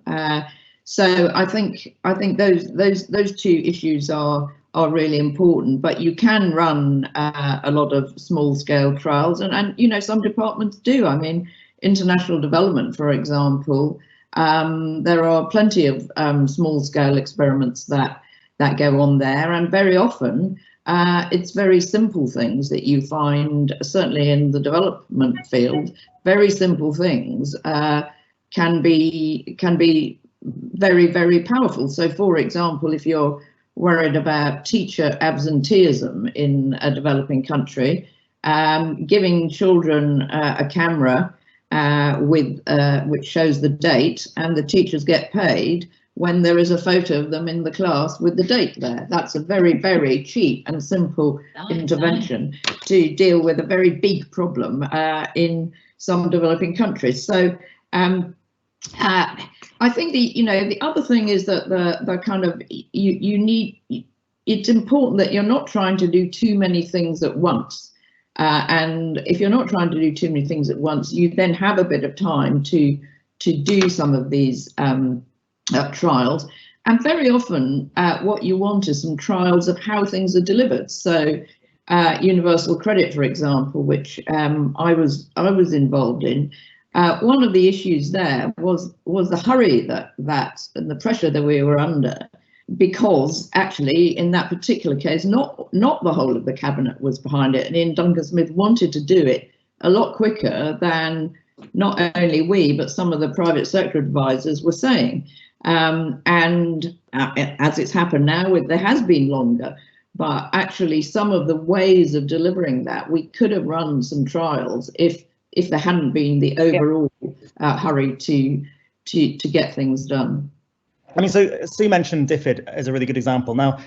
So I think those two issues are really important, but you can run a lot of small scale trials, and some departments do. I mean, international development, for example, there are plenty of small scale experiments that go on there, and very often it's very simple things that you find, certainly in the development field. Very simple things can be very, very powerful. So, for example, if you're worried about teacher absenteeism in a developing country, giving children a camera which shows the date, and the teachers get paid when there is a photo of them in the class with the date there. That's a very, very cheap and simple intervention to deal with a very big problem in some developing countries. So I think the other thing is that the kind of it's important that you're not trying to do too many things at once. And if you're not trying to do too many things at once, you then have a bit of time to do some of these trials. And very often what you want is some trials of how things are delivered. So universal credit, for example, which I was involved in. One of the issues there was the hurry that and the pressure that we were under, because actually in that particular case, not the whole of the cabinet was behind it, and Ian Duncan Smith wanted to do it a lot quicker than not only we but some of the private sector advisors were saying. And as it's happened now, there has been longer, but actually some of the ways of delivering that, we could have run some trials if if there hadn't been the overall hurry to get things done. I mean, so Sue mentioned DFID as a really good example. Now,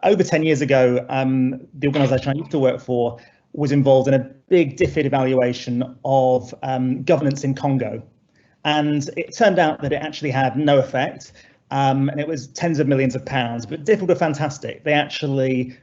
over 10 years ago, the organisation I used to work for was involved in a big DFID evaluation of governance in Congo. And it turned out that it actually had no effect, and it was tens of millions of pounds. But DFID were fantastic. They actually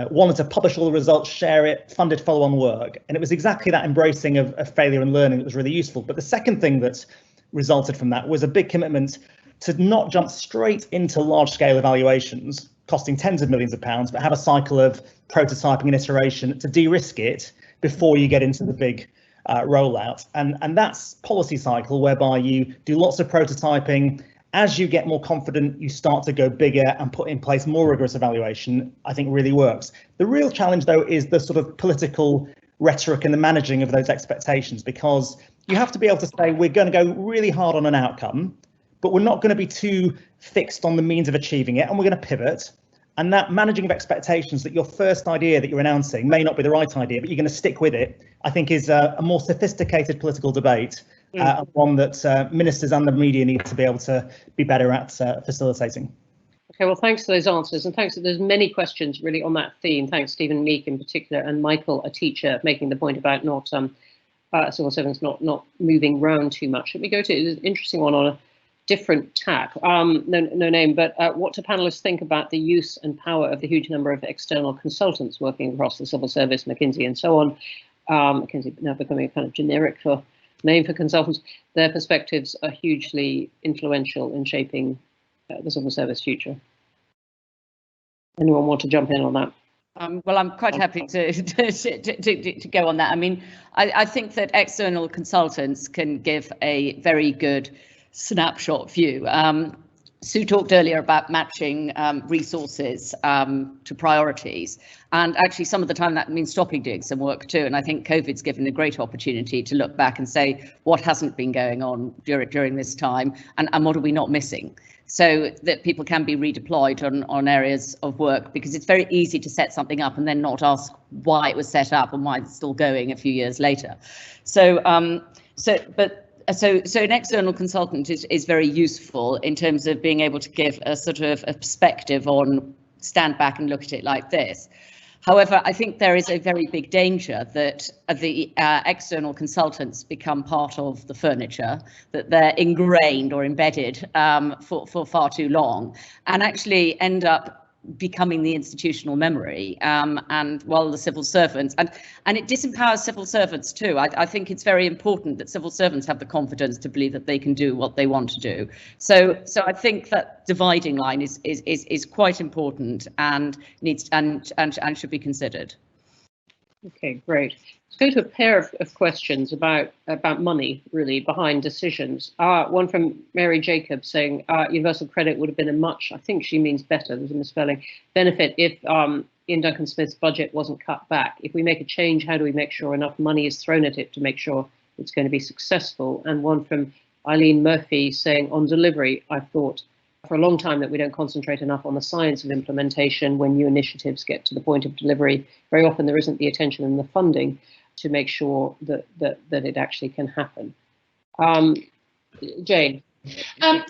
wanted to publish all the results, share it, funded follow-on work. And it was exactly that embracing of failure and learning that was really useful. But the second thing that resulted from that was a big commitment to not jump straight into large-scale evaluations, costing tens of millions of pounds, but have a cycle of prototyping and iteration to de-risk it before you get into the big rollout. And that's policy cycle whereby you do lots of prototyping. As you get more confident, you start to go bigger and put in place more rigorous evaluation, I think really works. The real challenge, though, is the sort of political rhetoric and the managing of those expectations, because you have to be able to say, we're going to go really hard on an outcome, but we're not going to be too fixed on the means of achieving it, and we're going to pivot. And that managing of expectations, that your first idea that you're announcing may not be the right idea, but you're going to stick with it, I think is a more sophisticated political debate, one that ministers and the media need to be able to be better at facilitating. Okay, well, thanks for those answers, and thanks. There's many questions really on that theme. Thanks, Stephen Meek in particular, and Michael, a teacher, making the point about not civil servants not moving around too much. Let me go to an interesting one on a different tack. No name, but what do panelists think about the use and power of the huge number of external consultants working across the civil service, McKinsey and so on? McKinsey now becoming a kind of generic name for consultants. Their perspectives are hugely influential in shaping the civil service future. Anyone want to jump in on that? Well, I'm quite happy to go on that. I mean, I think that external consultants can give a very good snapshot view. Sue talked earlier about matching resources to priorities, and actually some of the time that means stopping doing some work too. And I think COVID's given a great opportunity to look back and say what hasn't been going on during this time, and what are we not missing, so that people can be redeployed on areas of work, because it's very easy to set something up and then not ask why it was set up and why it's still going a few years later. So an external consultant is very useful in terms of being able to give a sort of a perspective on, stand back and look at it like this. However, I think there is a very big danger that the external consultants become part of the furniture, that they're ingrained or embedded for far too long, and actually end up becoming the institutional memory, and while the civil servants, and it disempowers civil servants too. I think it's very important that civil servants have the confidence to believe that they can do what they want to do. So I think that dividing line is quite important and needs and should be considered. Okay, great. Let's go to a pair of questions about money, really, behind decisions. One from Mary Jacobs saying universal credit would have been a much, I think she means better, there's a misspelling, benefit if Ian Duncan Smith's budget wasn't cut back. If we make a change, how do we make sure enough money is thrown at it to make sure it's going to be successful? And one from Eileen Murphy saying on delivery, I've thought for a long time that we don't concentrate enough on the science of implementation when new initiatives get to the point of delivery. Very often there isn't the attention and the funding to make sure that it actually can happen. Jane.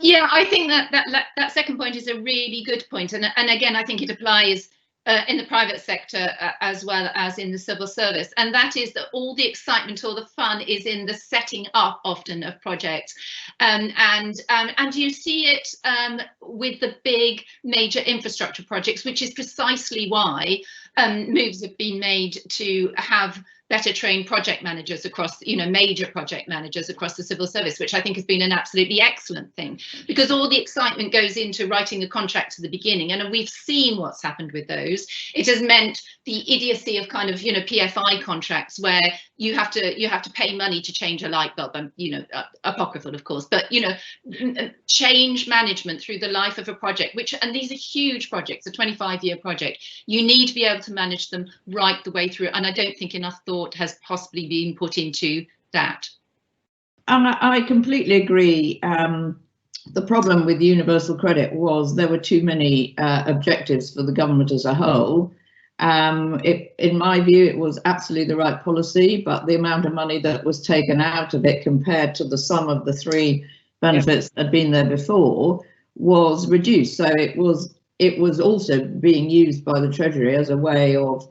Yeah, I think that second point is a really good point, and again I think it applies in the private sector as well as in the civil service, and that is that all the excitement or the fun is in the setting up often of projects, and you see it with the big major infrastructure projects, which is precisely why moves have been made to have better trained project managers across, major project managers across the civil service, which I think has been an absolutely excellent thing, because all the excitement goes into writing the contract to the beginning, and we've seen what's happened with those. It has meant the idiocy of kind of PFI contracts where you have to pay money to change a light bulb, and apocryphal of course, but change management through the life of a project, and these are huge projects, a 25-year project. You need to be able to manage them right the way through, and I don't think enough thought has possibly been put into that. I completely agree. The problem with universal credit was there were too many objectives for the government as a whole, In my view, it was absolutely the right policy, but the amount of money that was taken out of it compared to the sum of the three benefits that had been there before was reduced. So it was also being used by the Treasury as a way of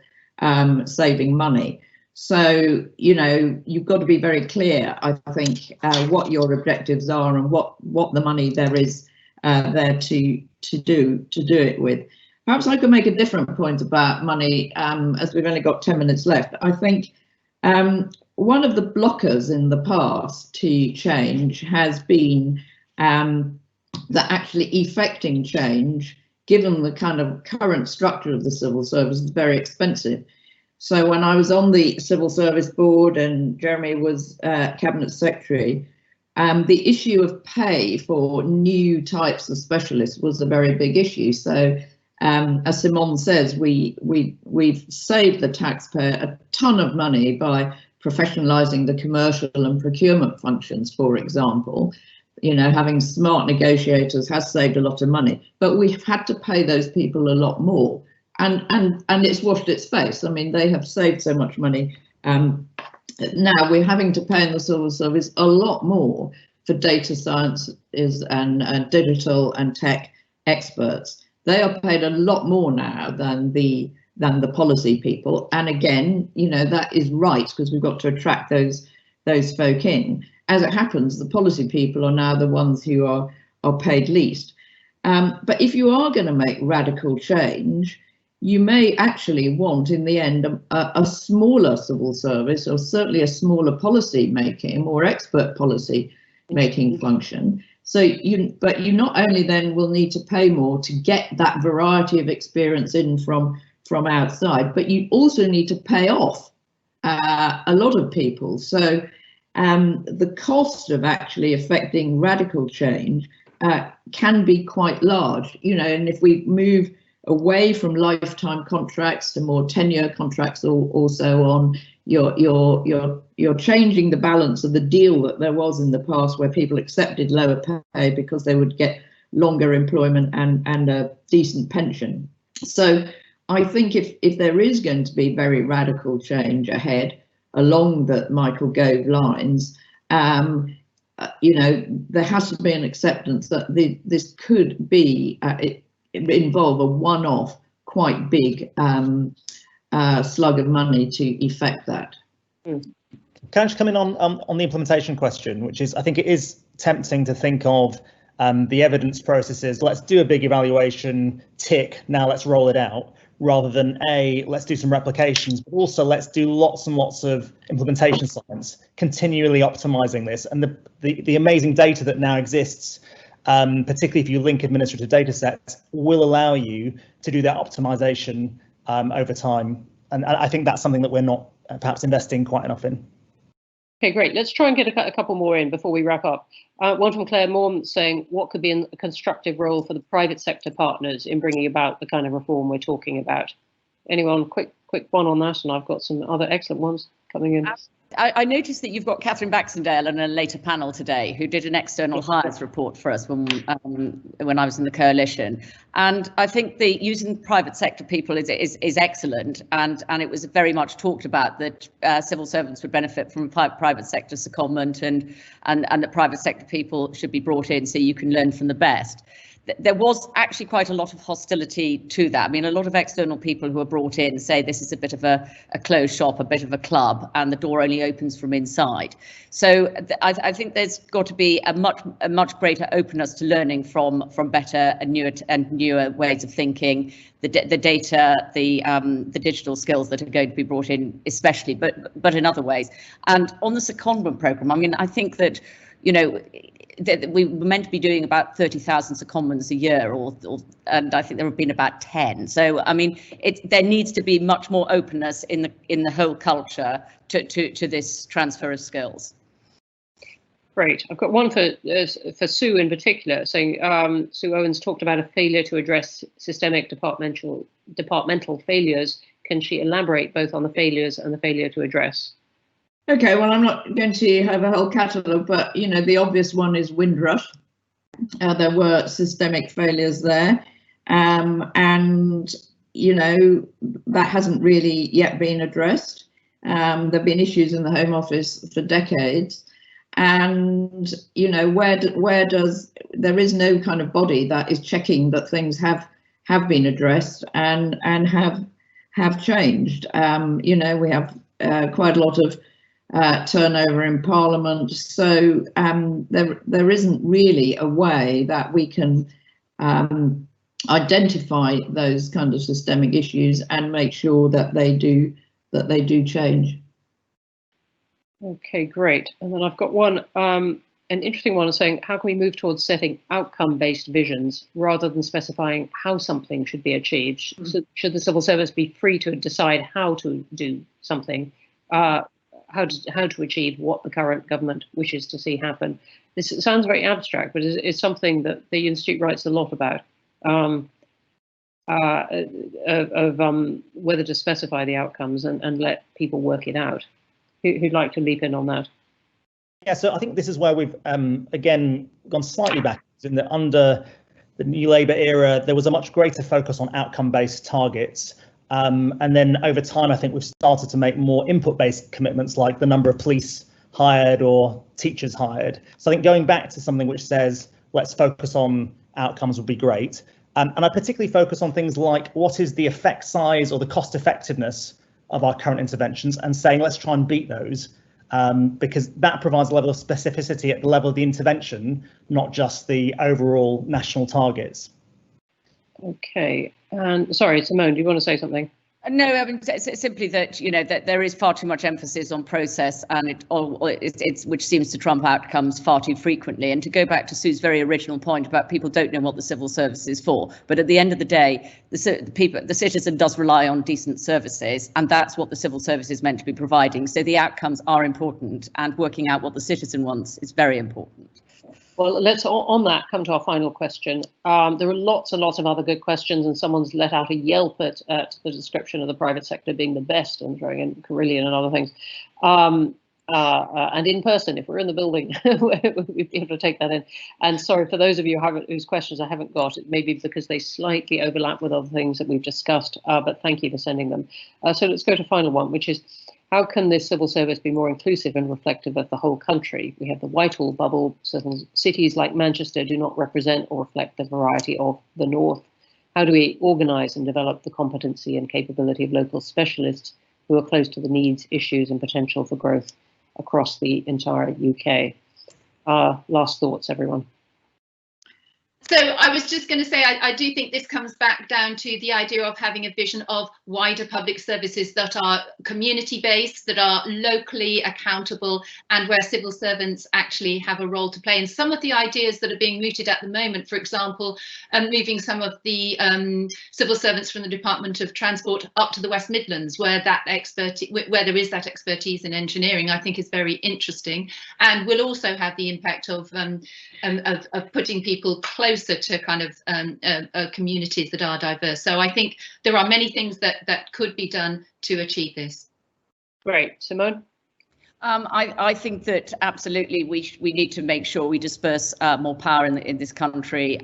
saving money. So, you know, you've got to be very clear, I think, what your objectives are and what the money there is there to do it with. Perhaps I could make a different point about money, as we've only got 10 minutes left. I think one of the blockers in the past to change has been that actually effecting change, given the kind of current structure of the civil service, is very expensive. So when I was on the Civil Service Board and Jeremy was Cabinet Secretary, the issue of pay for new types of specialists was a very big issue. So as Simone says, we've saved the taxpayer a ton of money by professionalising the commercial and procurement functions, for example. You know, having smart negotiators has saved a lot of money, but we've had to pay those people a lot more. And it's washed its face. I mean, they have saved so much money. Now we're having to pay in the civil service a lot more for data science and digital and tech experts. They are paid a lot more now than the policy people. And again, you know, that is right, because we've got to attract those folk in. As it happens, the policy people are now the ones who are paid least. But if you are going to make radical change, you may actually want, in the end, a smaller civil service, or certainly a smaller policy making, more expert policy making function. So but you not only then will need to pay more to get that variety of experience in from outside, but you also need to pay off a lot of people. So the cost of actually affecting radical change can be quite large, you know, and if we move away from lifetime contracts to more tenure contracts or so on, you're changing the balance of the deal that there was in the past, where people accepted lower pay because they would get longer employment and a decent pension. So I think if there is going to be very radical change ahead along the Michael Gove lines, you know, there has to be an acceptance that this could be involve a one-off, quite big slug of money to effect that. Can I just come in on the implementation question, which is, I think it is tempting to think of the evidence processes, let's do a big evaluation, tick, now let's roll it out, rather than let's do some replications, but also let's do lots and lots of implementation science, continually optimizing this. And the amazing data that now exists, particularly if you link administrative data sets, will allow you to do that optimization over time. And I think that's something that we're not perhaps investing quite enough in. Okay, great. Let's try and get a couple more in before we wrap up. One from Claire Moore saying, what could be a constructive role for the private sector partners in bringing about the kind of reform we're talking about? Anyone, quick one on that, and I've got some other excellent ones coming in. I noticed that you've got Catherine Baxendale on a later panel today, who did an external hires report for us when I was in the coalition, and I think the using private sector people is excellent, and it was very much talked about that civil servants would benefit from private sector secondment, and that private sector people should be brought in so you can learn from the best. There was actually quite a lot of hostility to that. I mean, a lot of external people who are brought in say this is a bit of a closed shop, a bit of a club, and the door only opens from inside. So I think there's got to be a much greater openness to learning from better and newer ways of thinking, the data, the digital skills that are going to be brought in, especially, but in other ways. And on the secondment programme, I mean, I think that, you know, we were meant to be doing about 30,000 secondments a year, and I think there have been about 10. So I mean, there needs to be much more openness in the whole culture to this transfer of skills. Great. I've got one for Sue in particular, saying Sue Owen's talked about a failure to address systemic departmental failures. Can she elaborate both on the failures and the failure to address? Okay, well, I'm not going to have a whole catalogue, but, you know, the obvious one is Windrush. There were systemic failures there. And you know, that hasn't really yet been addressed. There have been issues in the Home Office for decades, and you know, where does there is no kind of body that is checking that things have been addressed and have changed. You know, we have quite a lot of turnover in Parliament, so there isn't really a way that we can identify those kind of systemic issues and make sure that they do change. Okay, great. And then I've got one, an interesting one, saying how can we move towards setting outcome-based visions rather than specifying how something should be achieved? So should the civil service be free to decide how to do something, how to achieve what the current government wishes to see happen? This sounds very abstract, but it's something that the Institute writes a lot about, whether to specify the outcomes and let people work it out. Who'd like to leap in on that? Yeah, so I think this is where we've again gone slightly back in that under the New Labour era, there was a much greater focus on outcome-based targets. And then over time, I think we've started to make more input-based commitments, like the number of police hired or teachers hired. So I think going back to something which says, let's focus on outcomes would be great. And I particularly focus on things like what is the effect size or the cost effectiveness of our current interventions, and saying let's try and beat those, because that provides a level of specificity at the level of the intervention, not just the overall national targets. Okay, and sorry, Simone, do you want to say something? No, I mean, simply that, you know, that there is far too much emphasis on process, and it's which seems to trump outcomes far too frequently. And to go back to Sue's very original point about people don't know what the civil service is for, but at the end of the day, the citizen does rely on decent services, and that's what the civil service is meant to be providing. So the outcomes are important, and working out what the citizen wants is very important. Well, let's on that come to our final question. There are lots and lots of other good questions, and someone's let out a yelp at the description of the private sector being the best and throwing in Carillion and other things. And in person, if we're in the building, we'd be able to take that in. And sorry for those of you whose questions I haven't got, it may be because they slightly overlap with other things that we've discussed, but thank you for sending them. So let's go to final one, which is, how can this civil service be more inclusive and reflective of the whole country? We have the Whitehall bubble. Cities like Manchester do not represent or reflect the variety of the North. How do we organise and develop the competency and capability of local specialists who are close to the needs, issues and potential for growth across the entire UK? Last thoughts, everyone. So I was just going to say, I do think this comes back down to the idea of having a vision of wider public services that are community based, that are locally accountable, and where civil servants actually have a role to play. And some of the ideas that are being mooted at the moment, for example, moving some of the civil servants from the Department of Transport up to the West Midlands, where there is that expertise in engineering, I think is very interesting, and will also have the impact of putting people closer to kind of communities that are diverse. So I think there are many things that could be done to achieve this. Great. Simone? I think that absolutely we need to make sure we disperse more power in this country.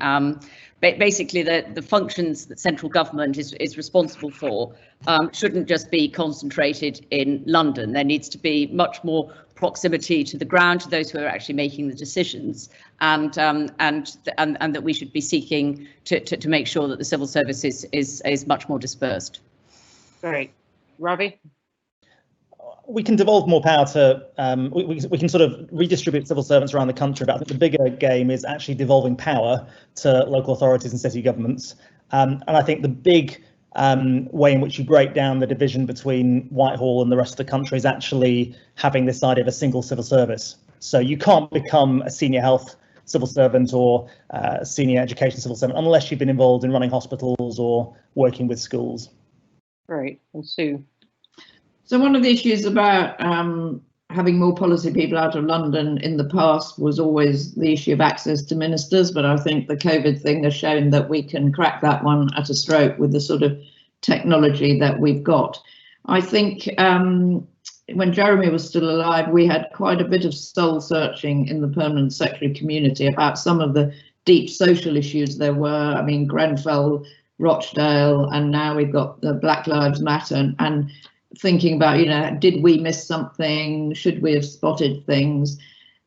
Basically, the functions that central government is responsible for shouldn't just be concentrated in London. There needs to be much more proximity to the ground, to those who are actually making the decisions, and that we should be seeking to make sure that the civil service is much more dispersed. Great. Ravi? We can devolve more power to, we can sort of redistribute civil servants around the country, but I think the bigger game is actually devolving power to local authorities and city governments. And I think the big way in which you break down the division between Whitehall and the rest of the country is actually having this idea of a single civil service. So you can't become a senior health civil servant or senior education civil servant unless you've been involved in running hospitals or working with schools. Great. And Sue? So one of the issues about having more policy people out of London in the past was always the issue of access to ministers, but I think the COVID thing has shown that we can crack that one at a stroke with the sort of technology that we've got. I think when Jeremy was still alive, we had quite a bit of soul searching in the permanent secretary community about some of the deep social issues there were. I mean, Grenfell Rochdale, and now we've got the Black Lives Matter, and thinking about, you know, did we miss something? Should we have spotted things?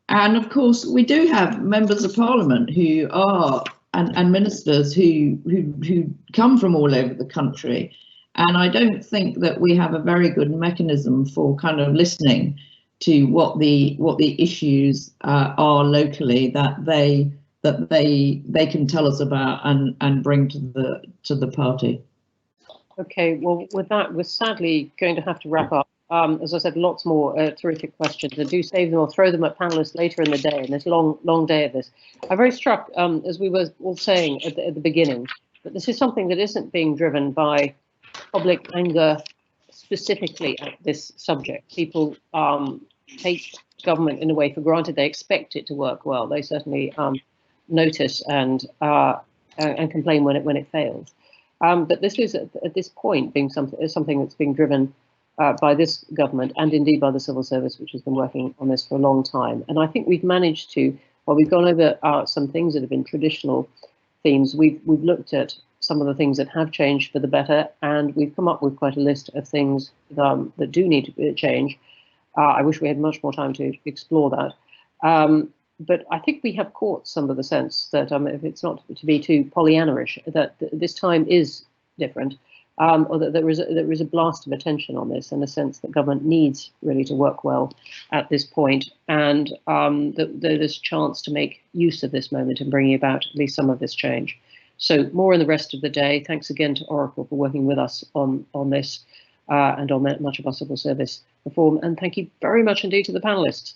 And of course, we do have members of parliament who are, and ministers who come from all over the country. And I don't think that we have a very good mechanism for kind of listening to what the issues are locally that they can tell us about and bring to the party. Okay, well, with that, we're sadly going to have to wrap up. As I said, lots more terrific questions. I do save them or throw them at panelists later in the day, in this long day of this. I'm very struck, as we were all saying at the beginning, that this is something that isn't being driven by public anger specifically at this subject. People take government in a way for granted. They expect it to work well. They certainly notice and complain when it fails. But this is at this point being something that's being driven by this government and indeed by the civil service, which has been working on this for a long time. And I think we've managed to, while we've gone over some things that have been traditional themes, we've looked at some of the things that have changed for the better, and we've come up with quite a list of things that do need to change. I wish we had much more time to explore that. But I think we have caught some of the sense that, if it's not to be too Pollyanna-ish, that this time is different, or that there is a blast of attention on this, and a sense that government needs really to work well at this point, and that there's a chance to make use of this moment and bringing about at least some of this change. So more in the rest of the day. Thanks again to Oracle for working with us on this and on much of our civil service reform, and thank you very much indeed to the panelists.